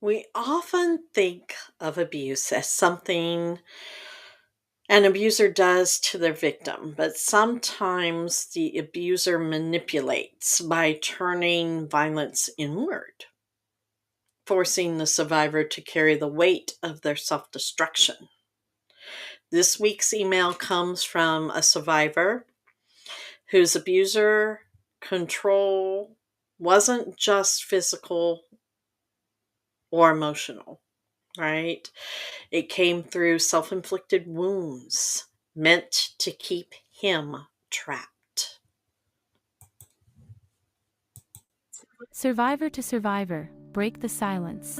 We often think of abuse as something an abuser does to their victim, but sometimes the abuser manipulates by turning violence inward, forcing the survivor to carry the weight of their self destruction. This week's email comes from a survivor whose abuser control wasn't just physical or emotional, right? It came through self inflicted wounds meant to keep him trapped. Survivor to survivor, break the silence.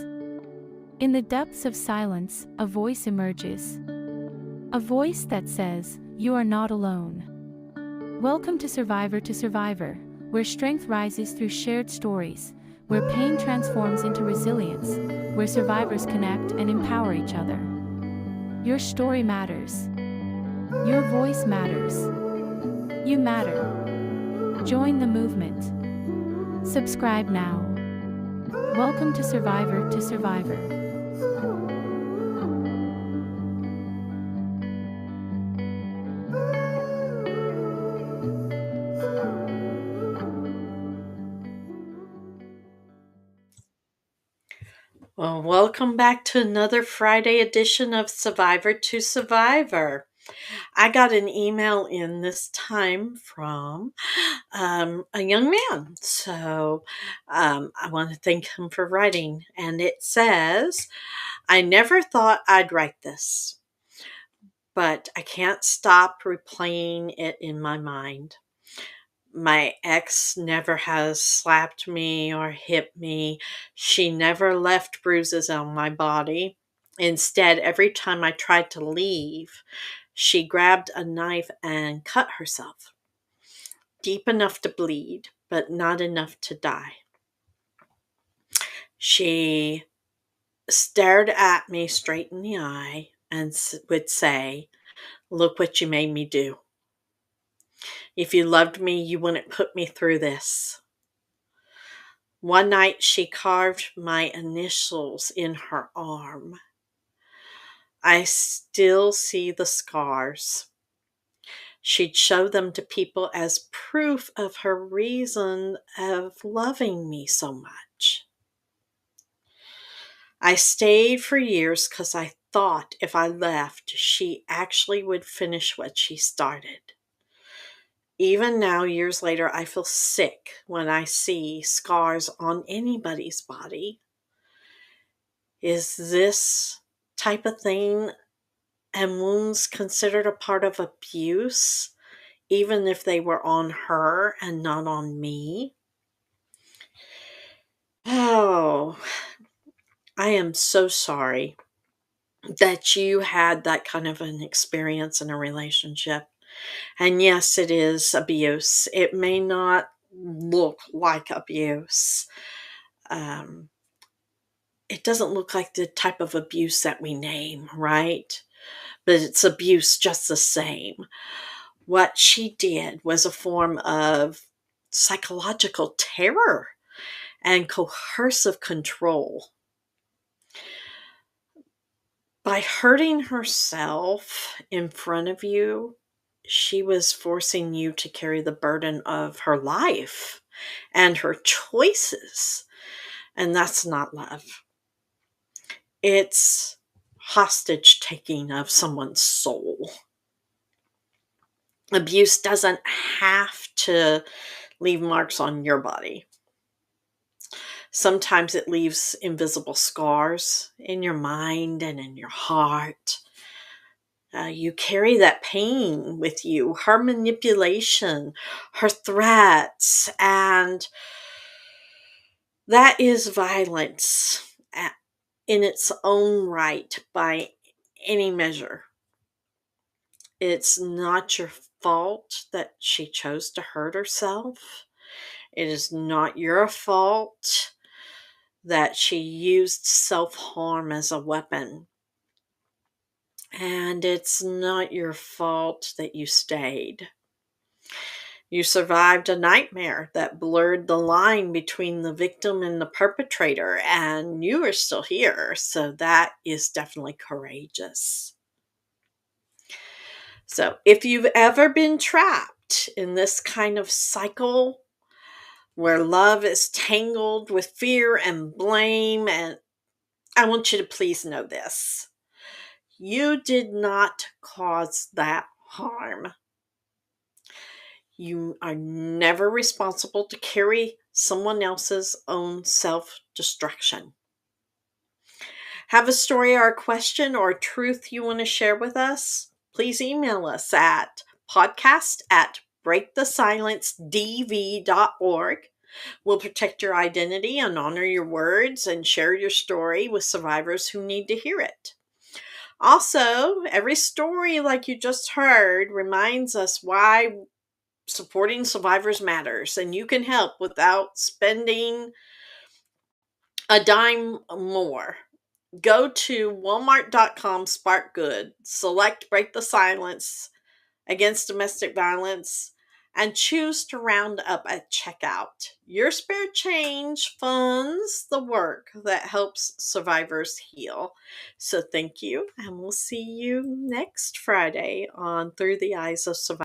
In the depths of silence, a voice emerges. A voice that says, "You are not alone." Welcome to Survivor, where strength rises through shared stories, where pain transforms into resilience, where survivors connect and empower each other. Your story matters. Your voice matters. You matter. Join the movement. Subscribe now. Welcome to Survivor. Well, welcome back to another Friday edition of Survivor to Survivor. I got an email in this time from a young man. So I want to thank him for writing. And it says, I never thought I'd write this, but I can't stop replaying it in my mind. My ex never has slapped me or hit me. She never left bruises on my body. Instead, every time I tried to leave, she grabbed a knife and cut herself. Deep enough to bleed, but not enough to die. She stared at me straight in the eye and would say, "Look what you made me do. If you loved me, you wouldn't put me through this." One night she carved my initials in her arm. I still see the scars. She'd show them to people as proof of her reason of loving me so much. I stayed for years because I thought if I left, she actually would finish what she started. Even now, years later, I feel sick when I see scars on anybody's body. Is this type of thing and wounds considered a part of abuse, even if they were on her and not on me? Oh, I am so sorry that you had that kind of an experience in a relationship. And yes, it is abuse. It may not look like abuse. Um, it doesn't look like the type of abuse that we name, right? But it's abuse just the same. What she did was a form of psychological terror and coercive control. By hurting herself in front of you, she was forcing you to carry the burden of her life and her choices. And that's not love. It's hostage taking of someone's soul. Abuse doesn't have to leave marks on your body. Sometimes it leaves invisible scars in your mind and in your heart. You carry that pain with you, her manipulation, her threats, and that is violence in its own right by any measure. It's not your fault that she chose to hurt herself. It is not your fault that she used self-harm as a weapon. And it's not your fault that you stayed. You survived a nightmare that blurred the line between the victim and the perpetrator, and you are still here. So that is definitely courageous. So if you've ever been trapped in this kind of cycle where love is tangled with fear and blame, and I want you to please know this: you did not cause that harm. You are never responsible to carry someone else's own self destruction. Have a story or a question or a truth you want to share with us? Please email us at podcast@breakthesilencedv.org. We'll protect your identity and honor your words and share your story with survivors who need to hear it. Also, every story like you just heard reminds us why supporting survivors matters, and you can help without spending a dime more. Go to walmart.com, spark good, select break the silence against domestic violence, and choose to round up at checkout. Your spare change funds the work that helps survivors heal. So thank you, and we'll see you next Friday on Through the Eyes of Survivors.